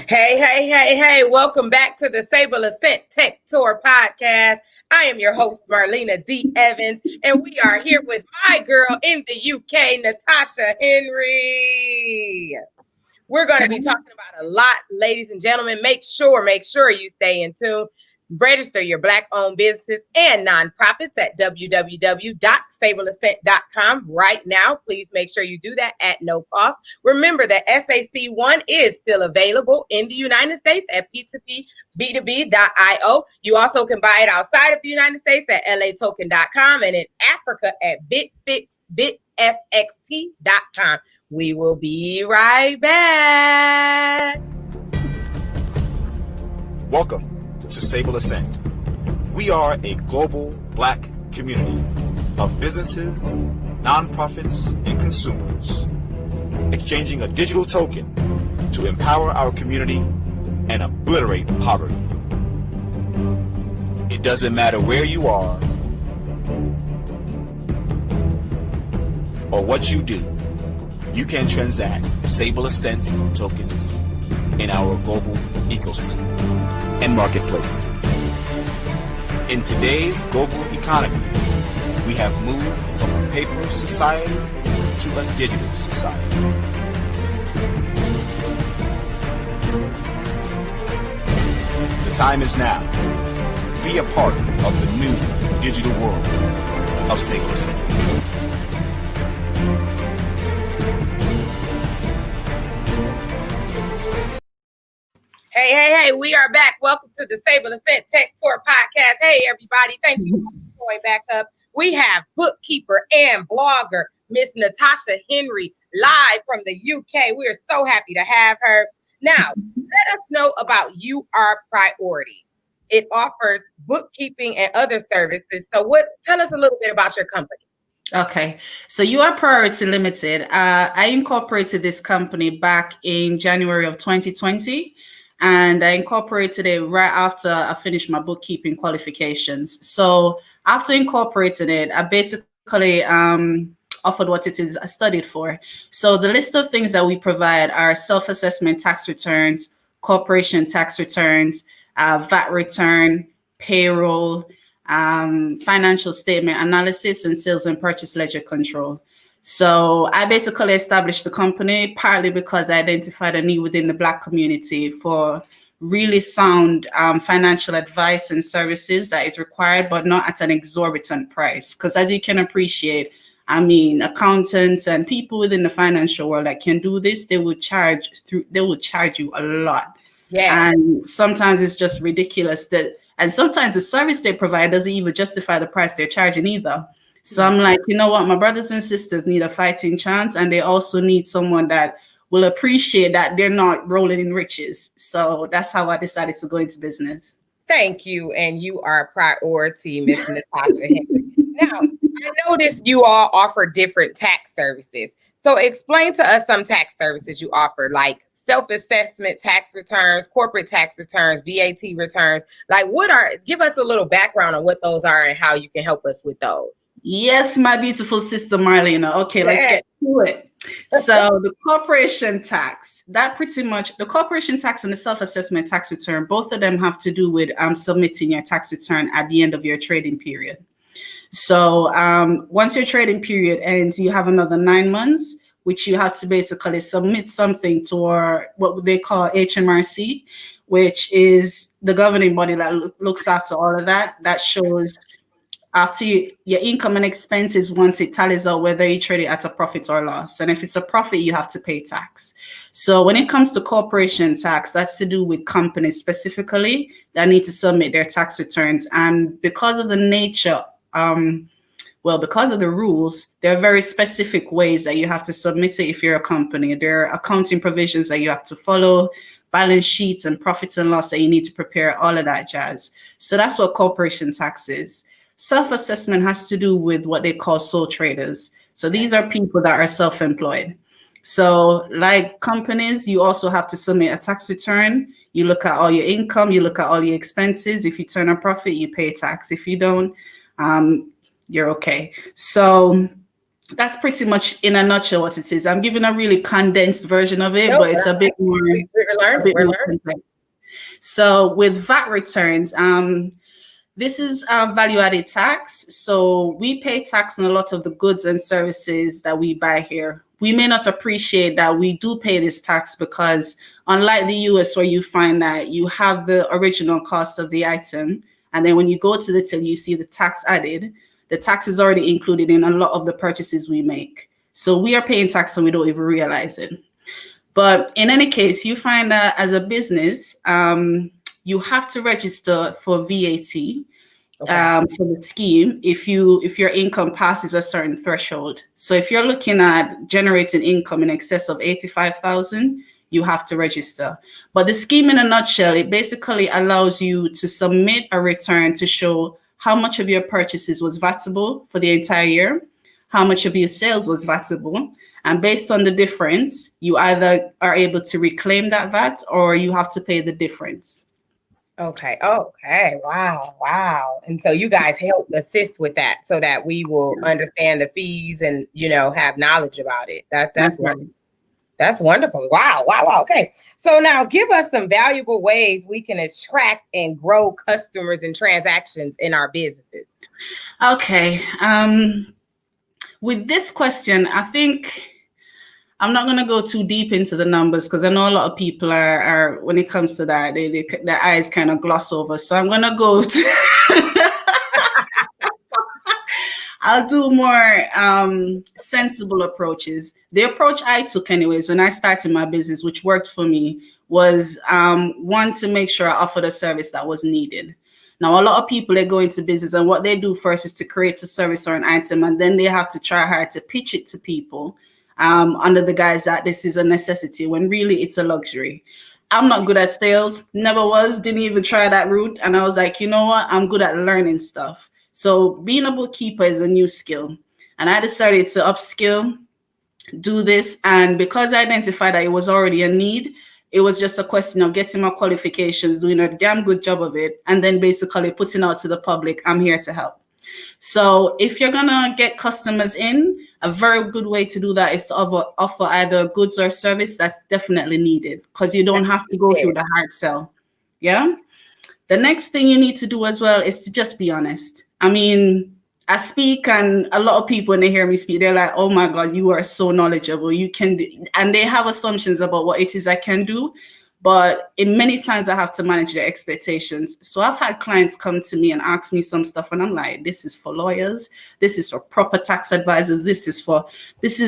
Hey, welcome back to the Sableassent Tech Tour podcast. I am your host, Marlena D Evans, and we are here with my girl in the UK, Natasha Henry. We're going to be talking about a lot, ladies and gentlemen. Make sure you stay in tune. Register your Black-owned businesses and nonprofits at www.sableassent.com right now. Please make sure you do that at no cost. Remember that SAC1 is still available in the United States at P2P-B2B.io. You also can buy it outside of the United States at LAtoken.com and in Africa at bitfxt.com. We will be right back. Welcome to Sableassent. We are a global Black community of businesses, nonprofits, and consumers, exchanging a digital token to empower our community and obliterate poverty. It doesn't matter where you are or what you do, you can transact Sableassent tokens in our global ecosystem and marketplace. In today's global economy, we have moved from a paper society to a digital society. The time is now. Be a part of the new digital world of Sableassent. Hey, we are back. Welcome to the Sableassent Tech Tour podcast. Hey, everybody. Thank you for showing back up. We have bookkeeper and blogger, Miss Natasha Henry, live from the UK. We are so happy to have her. Now, let us know about You Are Priority. It offers bookkeeping and other services. So tell us a little bit about your company. Okay, so You Are Priority Limited. I incorporated this company back in January of 2020. And I incorporated it right after I finished my bookkeeping qualifications. So after incorporating it, I basically offered what it is I studied for. So the list of things that we provide are self-assessment tax returns, corporation tax returns, VAT return, payroll, financial statement analysis, and sales and purchase ledger control. So I basically established the company partly because I identified a need within the Black community for really sound financial advice and services that is required, but not at an exorbitant price. Because as you can appreciate, accountants and people within the financial world that can do this, they will charge you a lot. Yeah. And sometimes it's just ridiculous and sometimes the service they provide doesn't even justify the price they're charging either. So I'm like, you know what? My brothers and sisters need a fighting chance, and they also need someone that will appreciate that they're not rolling in riches. So that's how I decided to go into business. Thank you. And You Are Priority, Miss Natasha Henry. Now, I noticed you all offer different tax services. So explain to us some tax services you offer, like self-assessment tax returns, corporate tax returns, VAT returns. Give us a little background on what those are and how you can help us with those. Yes, my beautiful sister Marlena. Okay, let's get to it. So the corporation tax, the corporation tax and the self-assessment tax return, both of them have to do with submitting your tax return at the end of your trading period. So once your trading period ends, you have another 9 months, which you have to basically submit something to what they call HMRC, which is the governing body that looks after all of that. That shows after your income and expenses, once it tallies out whether you trade it at a profit or loss. And if it's a profit, you have to pay tax. So when it comes to corporation tax, that's to do with companies specifically that need to submit their tax returns. And because of the nature, because of the rules, there are very specific ways that you have to submit it if you're a company. There are accounting provisions that you have to follow, balance sheets and profits and loss that you need to prepare, all of that jazz. So that's what corporation tax is. Self-assessment has to do with what they call sole traders. So these are people that are self-employed. So like companies, you also have to submit a tax return. You look at all your income, you look at all your expenses. If you turn a profit, you pay tax. If you don't, you're okay. So that's pretty much in a nutshell what it is. I'm giving a really condensed version of it, but it's a bit more. We're learning. So with VAT returns, this is value-added tax. So we pay tax on a lot of the goods and services that we buy here. We may not appreciate that we do pay this tax because unlike the US, where you find that you have the original cost of the item, and then when you go to the till, you see the tax added, the tax is already included in a lot of the purchases we make. So we are paying tax and we don't even realize it. But in any case, you find that as a business, you have to register for VAT for the scheme if your income passes a certain threshold. So if you're looking at generating income in excess of 85,000, you have to register. But the scheme in a nutshell, it basically allows you to submit a return to show how much of your purchases was VATable for the entire year, how much of your sales was VATable, and based on the difference, you either are able to reclaim that VAT or you have to pay the difference. Okay. Wow. And so you guys help assist with that so that we will understand the fees and, have knowledge about it. That's wonderful. That's wonderful. Wow. Okay. So now give us some valuable ways we can attract and grow customers and transactions in our businesses. Okay. With this question, I think I'm not going to go too deep into the numbers because I know a lot of people are when it comes to that, their eyes kind of gloss over. So I'm going to go to, I'll do more sensible approaches. The approach I took anyways, when I started my business, which worked for me, was one, to make sure I offered a service that was needed. Now, a lot of people, they go into business and what they do first is to create a service or an item, and then they have to try hard to pitch it to people under the guise that this is a necessity, when really it's a luxury. I'm not good at sales, never was, didn't even try that route. And I was like, you know what? I'm good at learning stuff. So being a bookkeeper is a new skill. And I decided to upskill, do this. And because I identified that it was already a need, it was just a question of getting my qualifications, doing a damn good job of it, and then basically putting out to the public, I'm here to help. So if you're gonna get customers in, a very good way to do that is to offer either goods or service that's definitely needed, because you don't have to go through the hard sell. Yeah. The next thing you need to do as well is to just be honest. I mean, I speak, and a lot of people, when they hear me speak, they're like, oh my God, you are so knowledgeable. You can do, and they have assumptions about what it is I can do. But in many times I have to manage their expectations. So I've had clients come to me and ask me some stuff, and I'm like, this is for lawyers. This is for proper tax advisors. This is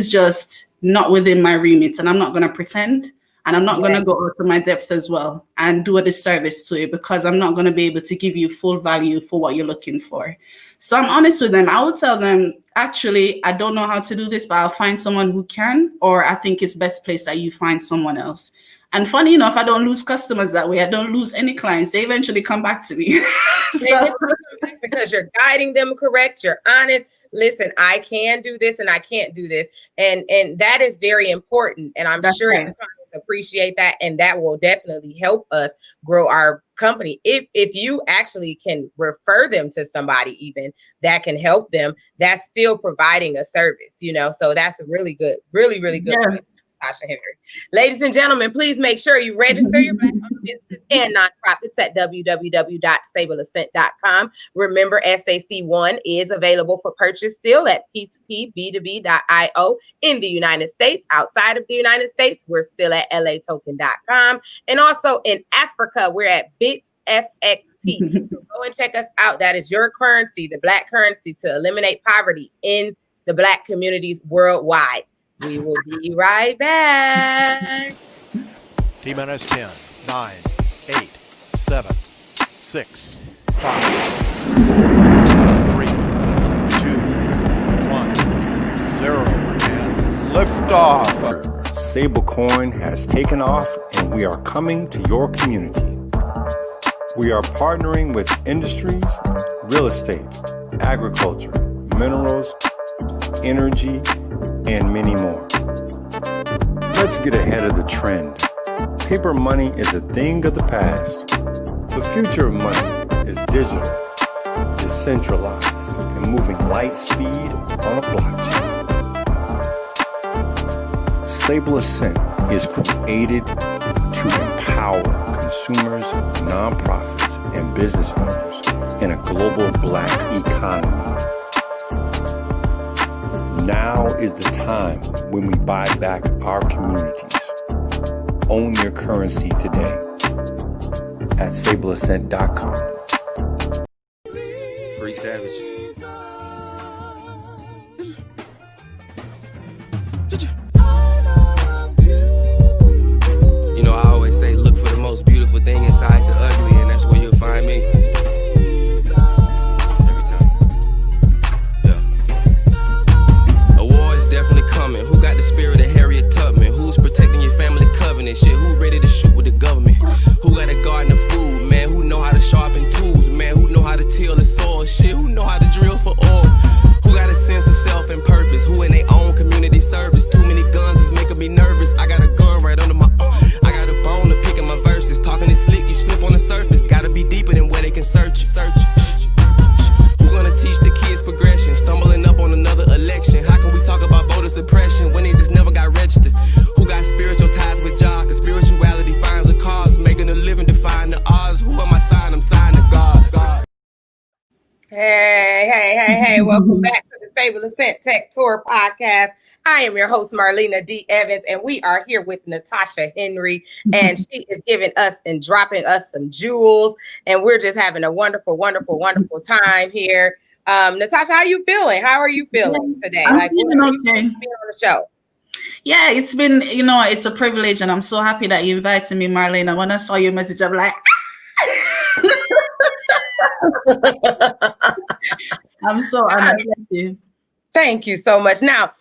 just not within my remit. And I'm not going to pretend. And I'm not going to go out to my depth as well and do a disservice to it, because I'm not going to be able to give you full value for what you're looking for. So I'm honest with them. I will tell them, actually, I don't know how to do this, but I'll find someone who can, or I think it's best place that you find someone else. And funny enough, I don't lose customers that way. I don't lose any clients. They eventually come back to me. Because you're guiding them correct. You're honest. Listen, I can do this and I can't do this. And that is very important. And I'm sure your clients appreciate that. And that will definitely help us grow our company. If you actually can refer them to somebody even that can help them, that's still providing a service, So that's a really good, really, really good. Yeah. Natasha Henry. Ladies and gentlemen, please make sure you register your Black-owned businesses and nonprofits at www.sableassent.com. Remember, SAC1 is available for purchase still at p2pb2b.io in the United States. Outside of the United States, we're still at latoken.com. And also in Africa, we're at BitsFXT. So go and check us out. That is your currency, the Black currency, to eliminate poverty in the Black communities worldwide. We will be right back. T-minus 10, 9, 8, 7, 6, 5, 3, 2, 1, 0, and liftoff. Stablecoin has taken off, and we are coming to your community. We are partnering with industries, real estate, agriculture, minerals, energy, and many more. Let's get ahead of the trend. Paper money is a thing of the past. The future of money is digital, decentralized, and moving light speed on a blockchain. Sableassent is created to empower empower consumers, nonprofits, and business owners in a global Black economy. Now is the time when we buy back our communities. Own your currency today at Sableassent.com. Free Savage. You know, I always say look for the most beautiful thing inside the ugly, and that's where you'll find me. Every time. Yeah. Awards definitely coming. Who got the spirit of Harriet Tubman? Who's protecting your family covenant? Shit, who ready to shoot with the government? Who got a garden of food, man? Who know how to sharpen tools, man? Who know how to till the soil? Shit, who know how to drill for oil? Who got a sense of self and purpose? Who in their own community service? Too many guns is making me nervous. I got a gun right under my I got a bone to pick in my verses. Talking is slick, you slip on the surface. Gotta be deeper than where they can search it. Who gonna teach the kids progression? Stumbling up on another election. How can we talk about voter suppression when they just never got registered? Who got spiritual ties with God? Cause spirituality finds a cause. Making a living define the odds. Who am I signing? I'm signing to God. Hey, welcome back to the Sableassent Tech Tour podcast. I am your host, Marlena D Evans, and we are here with Natasha Henry, and she is giving us and dropping us some jewels, and we're just having a wonderful, wonderful, wonderful time here. Natasha, how you feeling? How are you feeling today? I'm feeling okay. Being on the show. Yeah, it's been, it's a privilege, and I'm so happy that you invited me, Marlena. When I saw your message, I'm like, I'm so honored. Thank you. Thank you so much. Now,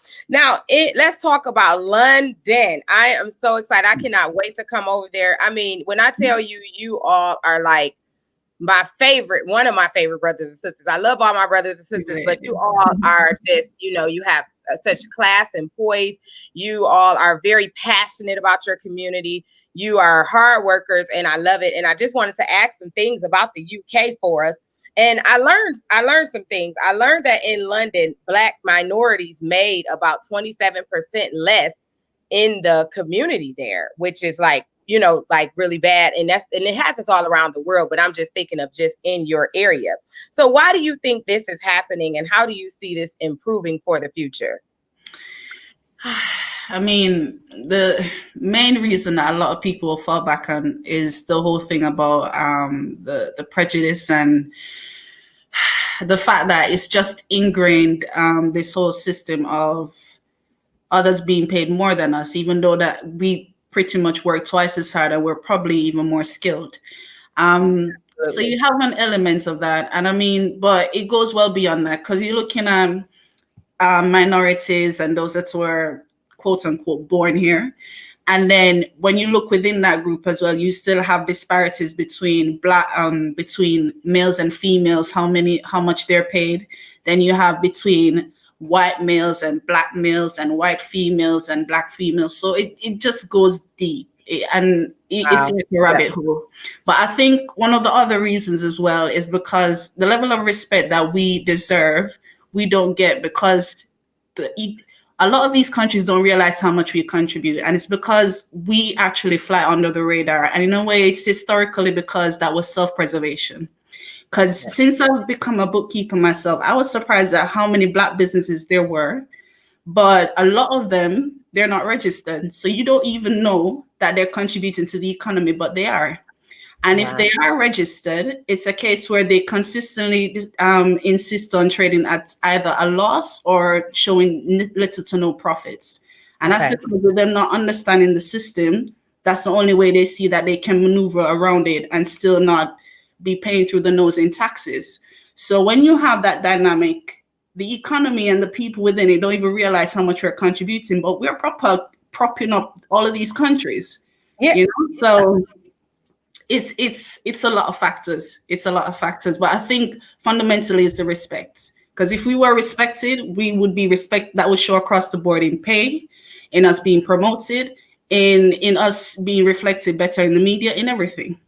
let's talk about London. I am so excited. I cannot wait to come over there. I mean, when I tell you, you all are like one of my favorite brothers and sisters. I love all my brothers and sisters, but you all are just, you have such class and poise. You all are very passionate about your community. You are hard workers, and I love it. And I just wanted to ask some things about the UK for us. And I learned some things. I learned that in London, Black minorities made about 27% less in the community there, which is like really bad. And it happens all around the world, but I'm just thinking of just in your area. So why do you think this is happening, and how do you see this improving for the future? I mean, the main reason that a lot of people fall back on is the whole thing about the prejudice and the fact that it's just ingrained, this whole system of others being paid more than us, even though that we pretty much work twice as hard and we're probably even more skilled. So you have an element of that. And I mean, but it goes well beyond that, because you're looking at minorities and those that were quote unquote born here. And then when you look within that group as well, you still have disparities between between males and females, how much they're paid. Then you have between white males and Black males and white females and Black females. So it just goes deep, and it's like a rabbit hole. But I think one of the other reasons as well is because the level of respect that we deserve, we don't get, because a lot of these countries don't realize how much we contribute. And it's because we actually fly under the radar. And in a way, it's historically because that was self-preservation. Because since I've become a bookkeeper myself, I was surprised at how many Black businesses there were. But a lot of them, they're not registered. So you don't even know that they're contributing to the economy, but they are. And if they are registered, it's a case where they consistently insist on trading at either a loss or showing little to no profits. And that's because of them not understanding the system. That's the only way they see that they can maneuver around it and still not be paying through the nose in taxes. So when you have that dynamic, the economy and the people within it don't even realize how much we're contributing, but we're propping up all of these countries. Yeah. So it's a lot of factors. It's a lot of factors. But I think fundamentally it's the respect. Because if we were respected, we would be that would show across the board in pay, in us being promoted, in us being reflected better in the media, in everything.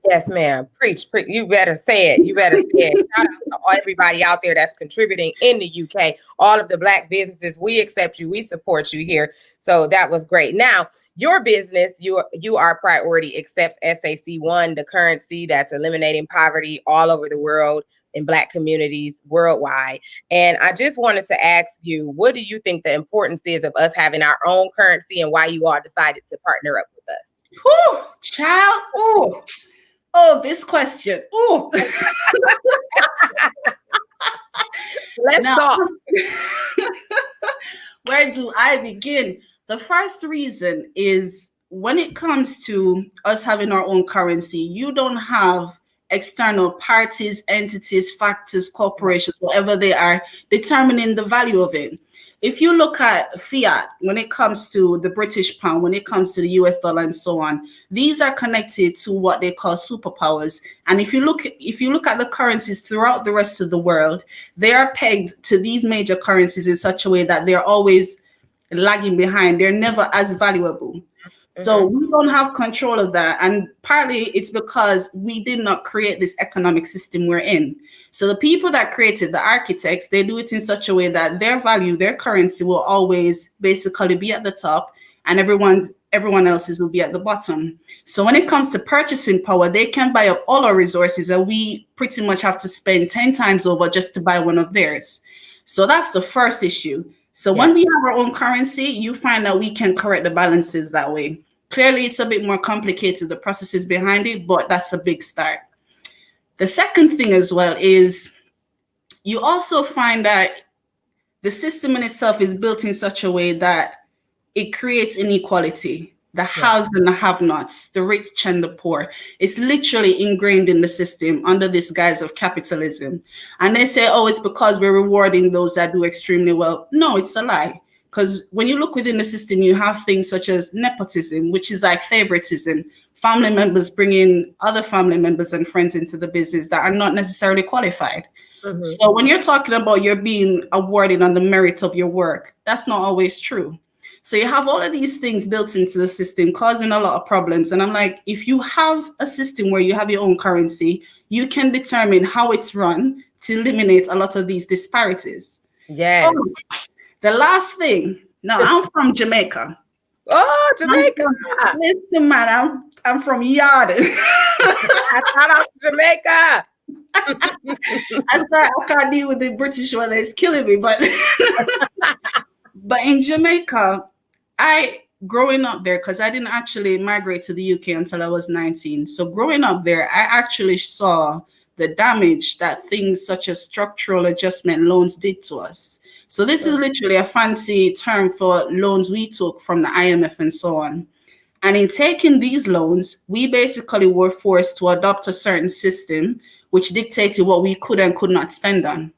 Yes, ma'am. Preach. You better say it. You better say it. Shout out to everybody out there that's contributing in the UK. All of the Black businesses, we accept you. We support you here. So that was great. Now, your business, you are Priority accepts SAC1, the currency that's eliminating poverty all over the world in Black communities worldwide. And I just wanted to ask you, what do you think the importance is of us having our own currency and why you all decided to partner up with us? Whew, child. Oh, this question. Oh. Let's talk. Where do I begin? The first reason is when it comes to us having our own currency, you don't have external parties, entities, factors, corporations, whatever they are, determining the value of it. If you look at fiat, when it comes to the British pound, when it comes to the US dollar and so on, these are connected to what they call superpowers. And if you look at the currencies throughout the rest of the world, they are pegged to these major currencies in such a way that they're always lagging behind. They're never as valuable. So we don't have control of that. And partly it's because we did not create this economic system we're in. So the people that created, the architects, they do it in such a way that their value, their currency will always basically be at the top and everyone else's will be at the bottom. So when it comes to purchasing power, they can buy up all our resources and we pretty much have to spend 10 times over just to buy one of theirs. So that's the first issue. So when we have our own currency, you find that we can correct the balances that way. Clearly, it's a bit more complicated, the processes behind it, but that's a big start. The second thing as well is you also find that the system in itself is built in such a way that it creates inequality. The haves and the have-nots, the rich and the poor. It's literally ingrained in the system under this guise of capitalism. And they say, oh, it's because we're rewarding those that do extremely well. No, it's a lie. Because when you look within the system, you have things such as nepotism, which is like favoritism. Family members bringing other family members and friends into the business that are not necessarily qualified. So when you're talking about you're being awarded on the merit of your work, that's not always true. So you have all of these things built into the system causing a lot of problems. And I'm like, if you have a system where you have your own currency, you can determine how it's run to eliminate a lot of these disparities. Yes. Oh, the last thing. Now, I'm from Jamaica. Oh, Jamaica. Listen, man, I'm from Yarden. Shout out to Jamaica. I can't deal with the British one. It's killing me. But in Jamaica, growing up there, because I didn't actually migrate to the UK until I was 19. So growing up there, I actually saw the damage that things such as structural adjustment loans did to us. So this is literally a fancy term for loans we took from the IMF and so on. And in taking these loans, we basically were forced to adopt a certain system which dictated what we could and could not spend on.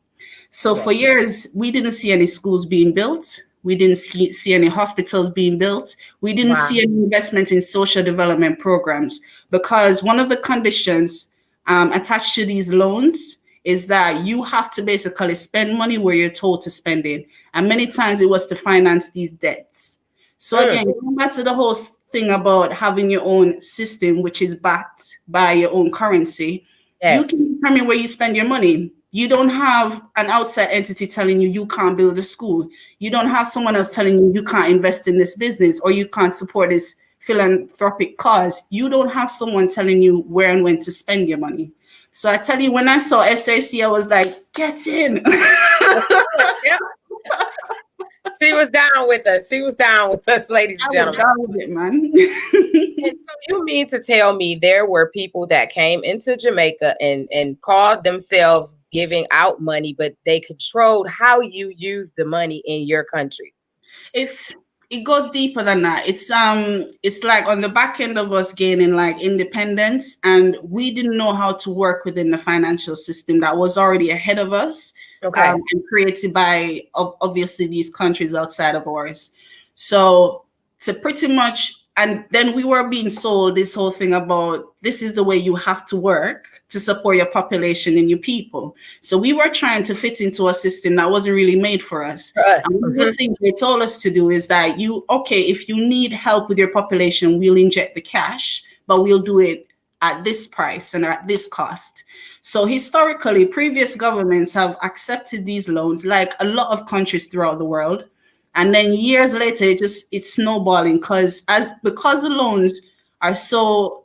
So for years, we didn't see any schools being built. We didn't see any hospitals being built. We didn't see any investment in social development programs, because one of the conditions attached to these loans is that you have to basically spend money where you're told to spend it. And many times it was to finance these debts. So again, going back to the whole thing about having your own system, which is backed by your own currency, you can determine where you spend your money. You don't have an outside entity telling you you can't build a school. You don't have someone else telling you you can't invest in this business or you can't support this philanthropic cause. You don't have someone telling you where and when to spend your money. So I tell you, when I saw SAC, I was like, get in. She was down with us. She was down with us, ladies and gentlemen. I was down with it, man. And so you mean to tell me there were people that came into Jamaica and called themselves giving out money, but they controlled how you use the money in your country? It goes deeper than that. It's like on the back end of us gaining like independence, and we didn't know how to work within the financial system that was already ahead of us. And created by obviously these countries outside of ours. So to pretty much, and then we were being sold this whole thing about this is the way you have to work to support your population and your people. So we were trying to fit into a system that wasn't really made for us. And one of the things they told us to do is that if you need help with your population, we'll inject the cash, but we'll do it at this price and at this cost. So historically, previous governments have accepted these loans, like a lot of countries throughout the world. And then years later, it's snowballing because the loans are so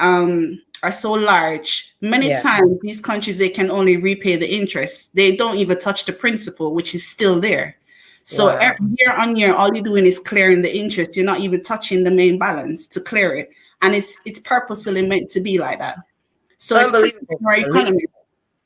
large. Many times these countries, they can only repay the interest. They don't even touch the principal, which is still there. So year on year, all you're doing is clearing the interest. You're not even touching the main balance to clear it. And it's purposely meant to be like that. So it's crippling our economy.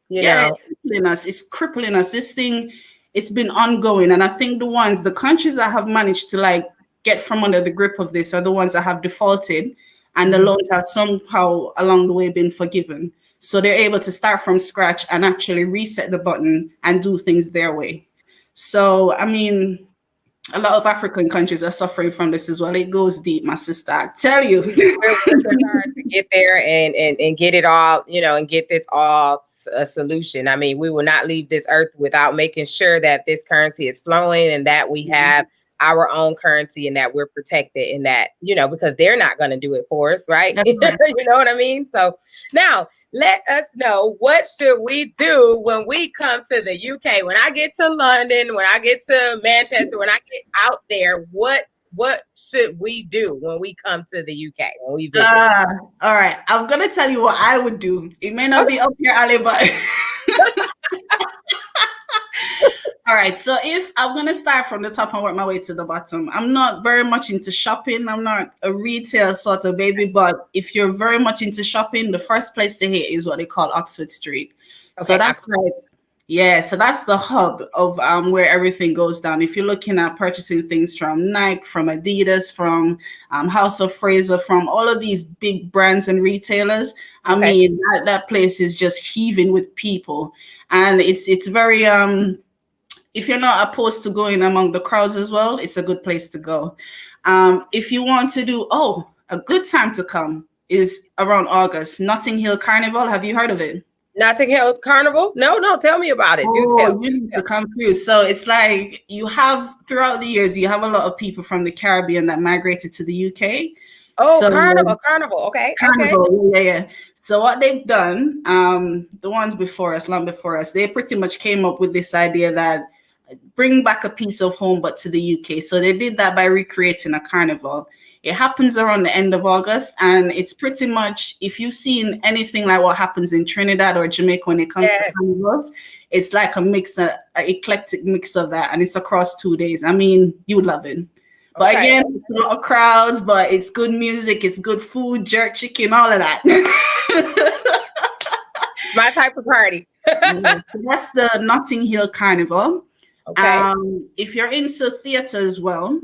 It's crippling us. This thing, it's been ongoing. And I think the countries that have managed to like get from under the grip of this are the ones that have defaulted, and the loans have somehow along the way been forgiven. So they're able to start from scratch and actually reset the button and do things their way. So, I mean, a lot of African countries are suffering from this as well. It goes deep, my sister. I tell you. We're working hard to get there and get it all, and get this all a solution. I mean, we will not leave this earth without making sure that this currency is flowing and that we have our own currency and that we're protected and that, because they're not going to do it for us, right? Right. You know what I mean? So now let us know, what should we do when we come to the UK? When I get to London, when I get to Manchester, when I get out there, what should we do when we come to the UK, when we visit? All right. I'm going to tell you what I would do. It may not be up your alley, but... All right, so if I'm going to start from the top and work my way to the bottom, I'm not very much into shopping. I'm not a retail sort of baby, but if you're very much into shopping, the first place to hit is what they call Oxford Street. Okay, so that's so that's the hub of where everything goes down. If you're looking at purchasing things from Nike, from Adidas, from House of Fraser, from all of these big brands and retailers, I mean, that place is just heaving with people. And it's very... if you're not opposed to going among the crowds as well, it's a good place to go. If you want to do, a good time to come is around August. Notting Hill Carnival. Have you heard of it? Notting Hill Carnival? No, tell me about it. Do tell. You need to come through. So it's like throughout the years, you have a lot of people from the Caribbean that migrated to the UK. Carnival. Okay. Carnival, yeah. So what they've done, the ones before us, long before us, they pretty much came up with this idea that bring back a piece of home, but to the UK. So they did that by recreating a carnival. It happens around the end of August, and it's pretty much, if you've seen anything like what happens in Trinidad or Jamaica when it comes to carnivals, it's like an eclectic mix of that, and it's across 2 days. I mean, you would love it. But again, it's a lot of crowds, but it's good music, it's good food, jerk chicken, all of that. My type of party. So that's the Notting Hill Carnival. Okay. If you're into theater as well,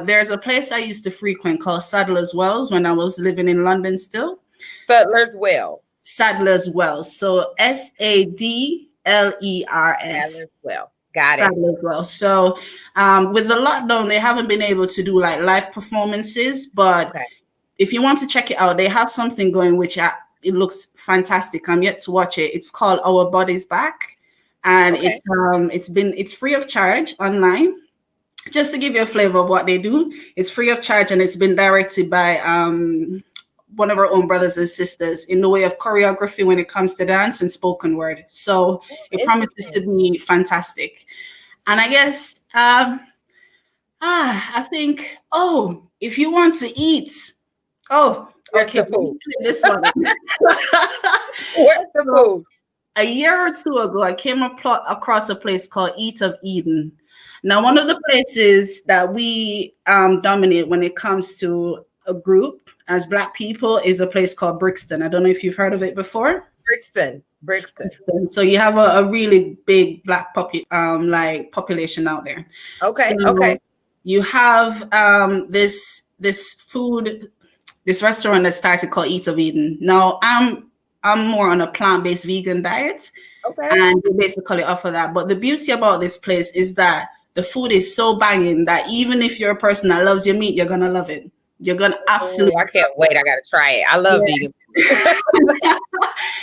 there's a place I used to frequent called Sadler's Wells when I was living in London still. Sadler's Wells. So Sadlers. Sadler's Wells. Got it. Sadler's Wells. So with the lockdown, they haven't been able to do like live performances, but if you want to check it out, they have something going which it looks fantastic. I'm yet to watch it. It's called Our Bodies Back. And it's free of charge online. Just to give you a flavor of what they do, it's free of charge, and it's been directed by one of our own brothers and sisters in the way of choreography when it comes to dance and spoken word. So it promises to be fantastic. And I guess I think, if you want to eat, the food. This one. Where's the food? A year or two ago, I came across a place called Eat of Eden. Now, one of the places that we dominate when it comes to a group as Black people is a place called Brixton. I don't know if you've heard of it before. Brixton. So you have a really big Black population out there. Okay. You have this restaurant that started called Eat of Eden. Now, I'm more on a plant-based vegan diet, and they basically offer that. But the beauty about this place is that the food is so banging that even if you're a person that loves your meat, you're gonna love it. You're gonna absolutely. I can't wait! I gotta try it. I love vegan.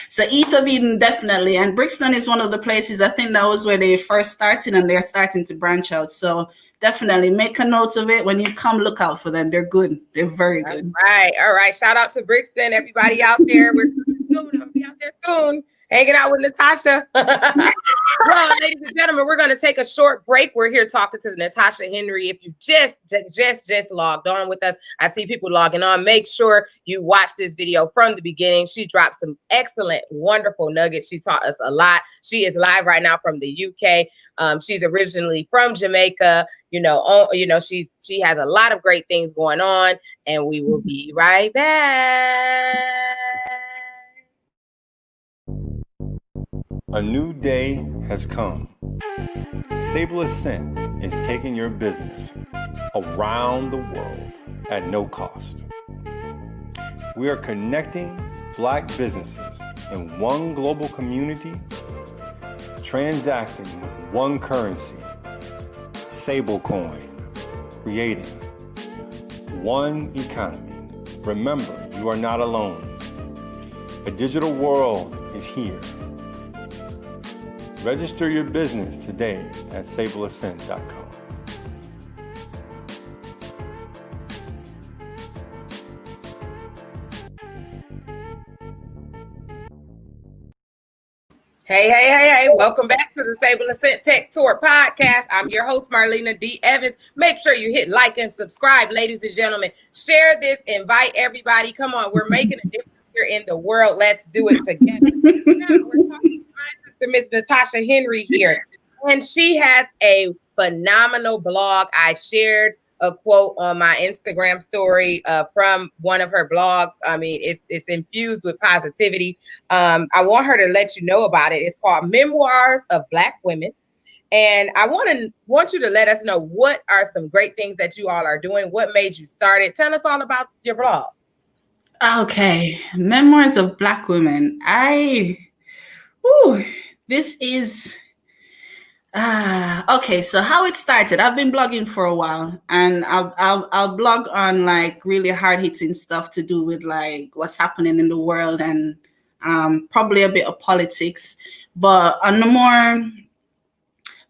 So Eat of Eden, definitely. And Brixton is one of the places, I think that was where they first started, and they're starting to branch out. So definitely make a note of it. When you come, look out for them. They're good. They're very good. All right. Shout out to Brixton, everybody out there. We're soon. I'm gonna be out there soon, hanging out with Natasha. Well, ladies and gentlemen, we're going to take a short break. We're here talking to Natasha Henry. If you just logged on with us, I see people logging on. Make sure you watch this video from the beginning. She dropped some excellent, wonderful nuggets. She taught us a lot. She is live right now from the UK. She's originally from Jamaica. She has a lot of great things going on, and we will be right back. A new day has come. Sableassent is taking your business around the world at no cost. We are connecting Black businesses in one global community, transacting with one currency, Sablecoin, creating one economy. Remember, you are not alone. A digital world is here. Register your business today at Sableassent.com. Hey. Welcome back to the Sableassent Tech Tour podcast. I'm your host, Marlena D Evans. Make sure you hit like and subscribe, ladies and gentlemen. Share this, invite everybody. Come on, we're making a difference here in the world. Let's do it together. Now, we're talking to my sister, Miss Natasha Henry here, and she has a phenomenal blog. I shared a quote on my Instagram story from one of her blogs. I mean, it's infused with positivity. I want her to let you know about it. It's called Memoirs of Black Women. And I want you to let us know what are some great things that you all are doing. What made you start it? Tell us all about your blog. Okay, Memoirs of Black Women. This is okay. So how it started? I've been blogging for a while, and I'll blog on like really hard hitting stuff to do with like what's happening in the world and probably a bit of politics. But on the more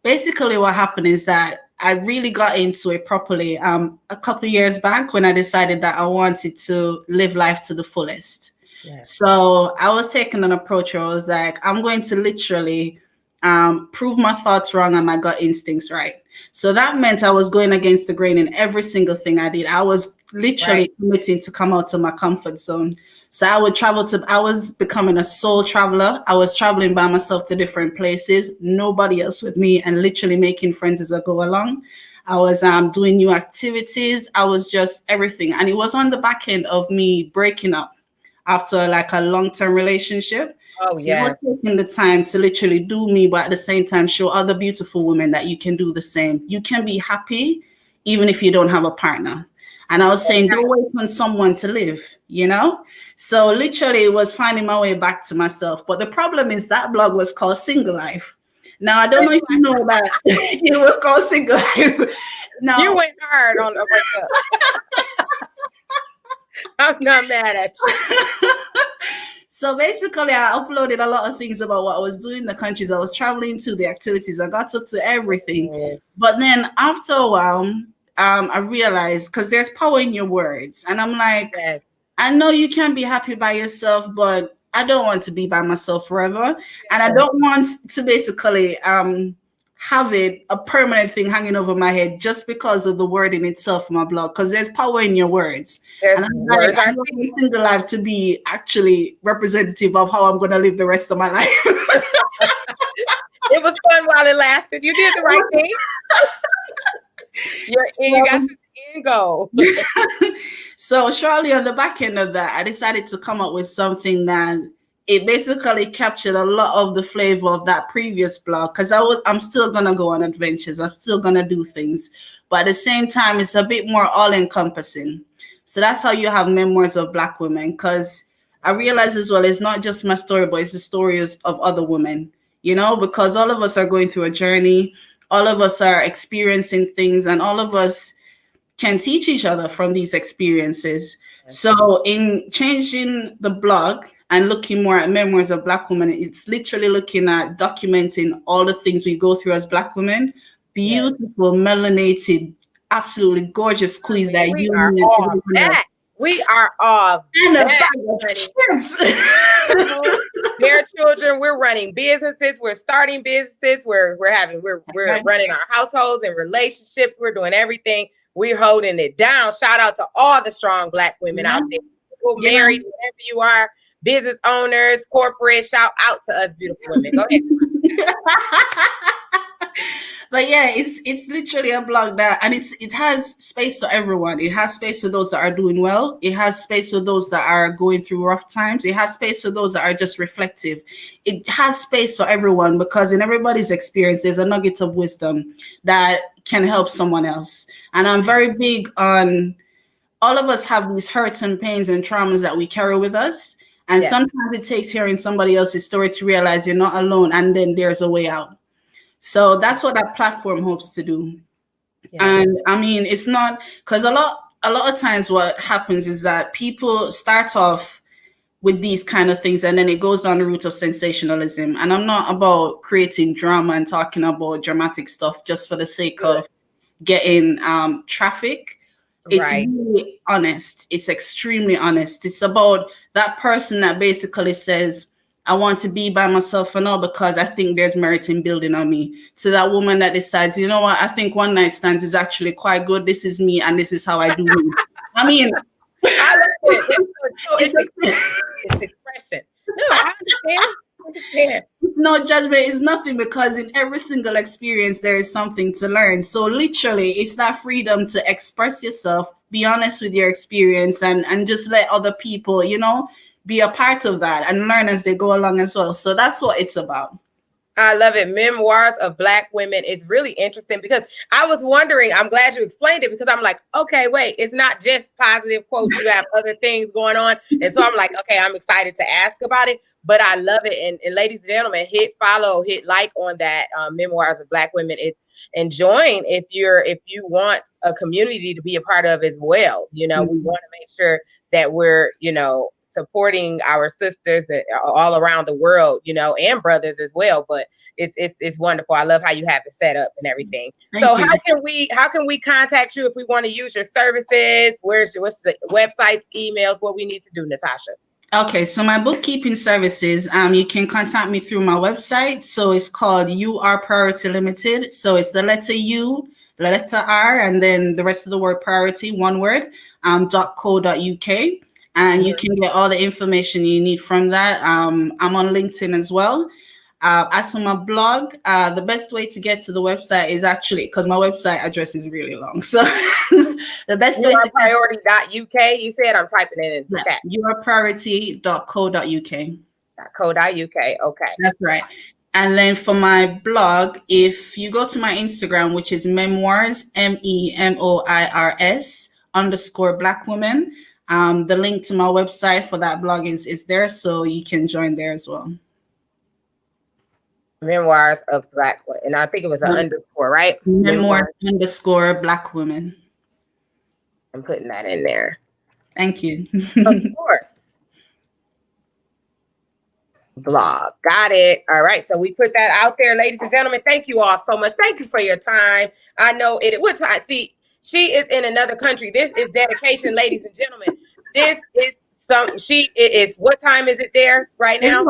basically, what happened is that I really got into it properly a couple of years back when I decided that I wanted to live life to the fullest. Yeah. So I was taking an approach where I was like, I'm going to literally prove my thoughts wrong and my gut instincts right. So that meant I was going against the grain in every single thing I did. I was literally committing to come out of my comfort zone. So I was becoming a soul traveler. I was traveling by myself to different places, nobody else with me, and literally making friends as I go along. I was doing new activities. I was just everything. And it was on the back end of me breaking up after like a long-term relationship. Oh, yeah. So I was taking the time to literally do me, but at the same time, show other beautiful women that you can do the same. You can be happy even if you don't have a partner. And I was saying, don't wait on someone to live, you know? So literally it was finding my way back to myself. But the problem is that blog was called Single Life. Now, I don't know if you know that it was called Single Life. Now, you went hard on the breakup. I'm not mad at you. So basically, I uploaded a lot of things about what I was doing, the countries I was traveling to, the activities. I got up to everything. Mm-hmm. But then after a while, I realized, because there's power in your words. And I'm like, yes. I know you can be happy by yourself, but I don't want to be by myself forever. Yeah. And I don't want to basically have it a permanent thing hanging over my head just because of the word in itself of my blog, because there's power in your words. There's words. I want my single life to be actually representative of how I'm going to live the rest of my life. It was fun while it lasted. You did the right thing. You got to the end goal. So shortly on the back end of that, I decided to come up with something that it basically captured a lot of the flavor of that previous blog, because I'm still gonna go on adventures. I'm still gonna do things, but at the same time, it's a bit more all-encompassing. So that's how you have Memoirs of Black Women, because I realize as well, it's not just my story, but it's the stories of other women, you know, because all of us are going through a journey. All of us are experiencing things, and all of us can teach each other from these experiences. So in changing the blog and looking more at Memoirs of Black Women, it's literally looking at documenting all the things we go through as Black women beautiful, melanated, absolutely gorgeous queens that we you are and all everyone else. that. We are all And a that, bag of honey. chips. Their children, we're running businesses, we're starting businesses, we're running our households and relationships, we're doing everything, we're holding it down. Shout out to all the strong Black women out there, people married, whatever you are, business owners, corporate. Shout out to us beautiful women. Go ahead. But yeah, it's literally a blog that, and it has space for everyone. It has space for those that are doing well. It has space for those that are going through rough times. It has space for those that are just reflective. It has space for everyone, because in everybody's experience, there's a nugget of wisdom that can help someone else. And I'm very big on, all of us have these hurts and pains and traumas that we carry with us. And sometimes it takes hearing somebody else's story to realize you're not alone, and then there's a way out. So that's what that platform hopes to do. And I mean, it's not, because a lot of times what happens is that people start off with these kind of things, and then it goes down the route of sensationalism. And I'm not about creating drama and talking about dramatic stuff just for the sake of getting traffic. It's really honest. It's extremely honest. It's about that person that basically says, I want to be by myself for now because I think there's merit in building on me. So that woman that decides, you know what, I think one night stands is actually quite good. This is me, and this is how I do it. I mean, I love it. It's expression. No, I understand. No judgment is nothing, because in every single experience there is something to learn. So literally, it's that freedom to express yourself, be honest with your experience, and just let other people, be a part of that and learn as they go along as well. So that's what it's about. I love it. Memoirs of Black women. It's really interesting, because I was wondering, I'm glad you explained it, because I'm like, okay, wait, it's not just positive quotes. You have other things going on. And so I'm like, okay, I'm excited to ask about it, but I love it. And ladies and gentlemen, hit follow, hit like on that Memoirs of Black women. And join if you want a community to be a part of as well. We want to make sure that we're, supporting our sisters all around the world, and brothers as well. But it's wonderful. I love how you have it set up and everything. How can we contact you if we want to use your services? What's the websites, emails, what we need to do, Natasha? Okay, so my bookkeeping services, you can contact me through my website. So it's called You Are Priority Limited. So it's the letter U, the letter R, and then the rest of the word priority, one word, .co.uk. And you can get all the information you need from that. I'm on LinkedIn as well. As for my blog, the best way to get to the website is actually, because my website address is really long. So the best way to priority.uk, you said, I'm typing it in the chat. yourpriority.co.uk. .co.uk, okay. That's right. And then for my blog, if you go to my Instagram, which is memoirs, MEMOIRS _Black women, the link to my website for that blog is there, so you can join there as well. Memoirs of Black women, and I think it was an underscore, right? Memoirs _Black women. I'm putting that in there. Thank you. Of course. Blog. Got it. All right. So we put that out there, ladies and gentlemen. Thank you all so much. Thank you for your time. I know it. What time? See, she is in another country. This is dedication, ladies and gentlemen. This is what time is it there right now?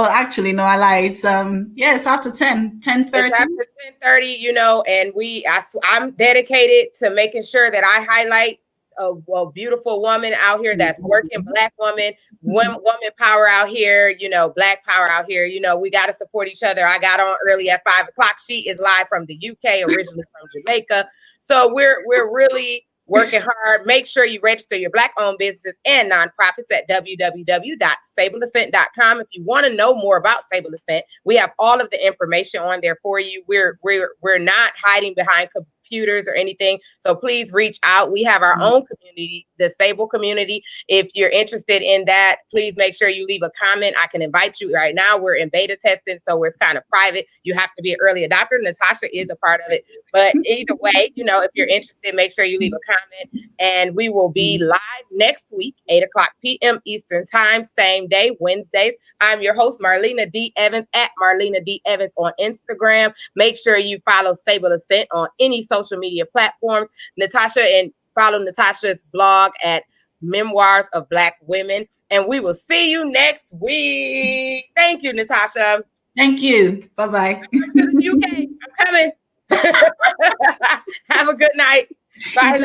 Actually, no, I lied. It's it's after 10:30. It's after 10:30, and I'm dedicated to making sure that I highlight a beautiful woman out here that's working, Black woman power out here, Black power out here. We got to support each other. I got on early at 5 o'clock. She is live from the UK, originally from Jamaica. So we're really working hard. Make sure you register your Black-owned businesses and nonprofits at www.sableassent.com. If you want to know more about Sableassent, we have all of the information on there for you. We're not hiding behind computers or anything. So please reach out. We have our own community, the Sable community. If you're interested in that, please make sure you leave a comment. I can invite you. Right now we're in beta testing, so it's kind of private. You have to be an early adopter. Natasha is a part of it. But either way, if you're interested, make sure you leave a comment. And we will be live next week, 8:00 p.m. Eastern time, same day, Wednesdays. I'm your host, Marlena D Evans, at Marlena D Evans on Instagram. Make sure you follow Sableassent on any social media platforms. Natasha, and follow Natasha's blog at Memoirs of Black Women. And we will see you next week. Thank you, Natasha. Thank you. Bye-bye. To the UK. I'm coming. Have a good night. Bye.